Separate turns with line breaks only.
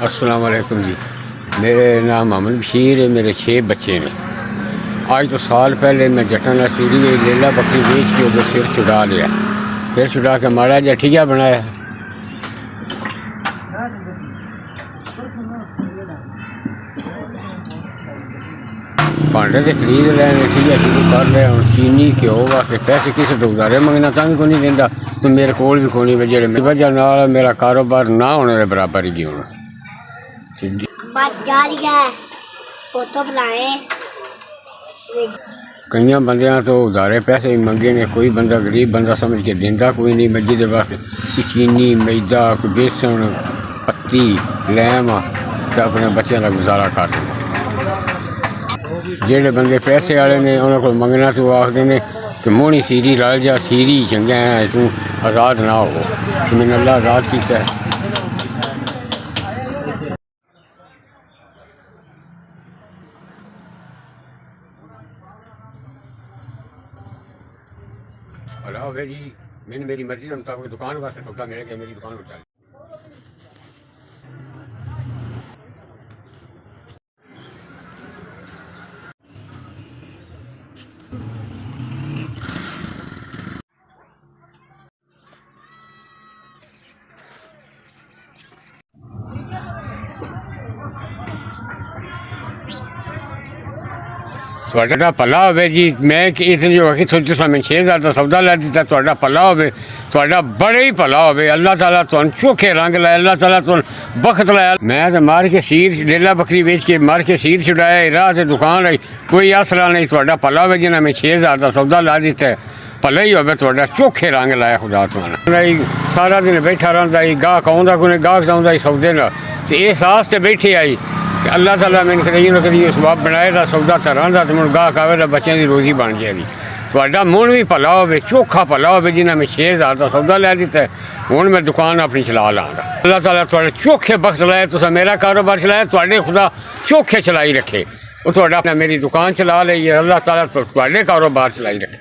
अस्सलाम वालेकुम जी। मेरे नाम मोहम्मद बशीर है। मेरे 6 बच्चे ने। आज तो साल पहले मैं जटन सीढ़ी लेला बकरी बेच के उधर सिर छुड़ा लिया। सिर छुड़ा के माड़ा जा ठीया बनाया। भांडे से खरीद लैने ठीया शुरू कर लिया। हूँ चीनी घ्यो वास्ते पैसे किसी तो उधारे मंगना तां भी कोई नहीं देंदा। तो मेरे कोल भी कोई नहीं। जेड़े वजह नाल मेरा कारोबार ना होने के बराबर ही गया। कई बंद तो उधारे पैसे मंगे ने। कोई बंदा गरीब बंदा समझ के देंदा कोई नहीं। मज्जी के वास्ते चीनी मैदा कोई बेसन पत्ती लैम तो अपने बच्चों का गुजारा कर दें। जेड़े बंदे पैसे वाले ने उन्होंने को मंगना तो आखते ने कि मोहनी सीरी रल जा सीरी चंगा है तू आज़ाद ना हो। तो मैंने अल्लाह आज़ाद किया है। अलाव है जी। मैंने मेरी मर्जी के मुताबिक दुकान वास्ते सौदा मिल गया। मेरी दुकान उठा थोड़ा भला हो जी। मैं इस जो आखी सोचो सा मैं 6000 का सौदा लै दिता। थोड़ा भला हो बड़े ही भला हो। अल्लाह ताला तुहानू चोखे रंग लाए। अल्लाह ताला तुहानू बखत लाया। मैं तो मार के सीर लेला बकरी बेच के मार के सीर छुड़ाया। राह से दुकान आई कोई आसरा नहीं। थोड़ा भला हो जिन्हें मैं 6000 का सौदा ला दिता है। भला ही हो थोड़ा चोखे रंग लाया खुदा तुहानू। सारा दिन बैठा रहा गाहक आउंदा कोई गाहक आउंदा सौदे ना। तो इस आस से बैठे आई अल्लाह ताला मैंने कदी ना कदी सबब बनाए दा सौदा तरह का। तो मुझे गाहक आवे बच्चों की रोजी बन जाएगी। थोड़ा मुंह भी भला हो चोखा भला हो जिन्हें मैं 6000 का सौदा लै दिता है। हूँ मैं दुकान अपनी चला लाँगा। अल्लाह ताला थोड़े चोखे बख्त लाए। तुस मेरा कारोबार चलाया थोड़े खुदा चोखे चलाई रखे। वो थोड़ा अपना मेरी दुकान चला ली है। अल्लाह ताला थोड़े कारोबार चलाई रखे।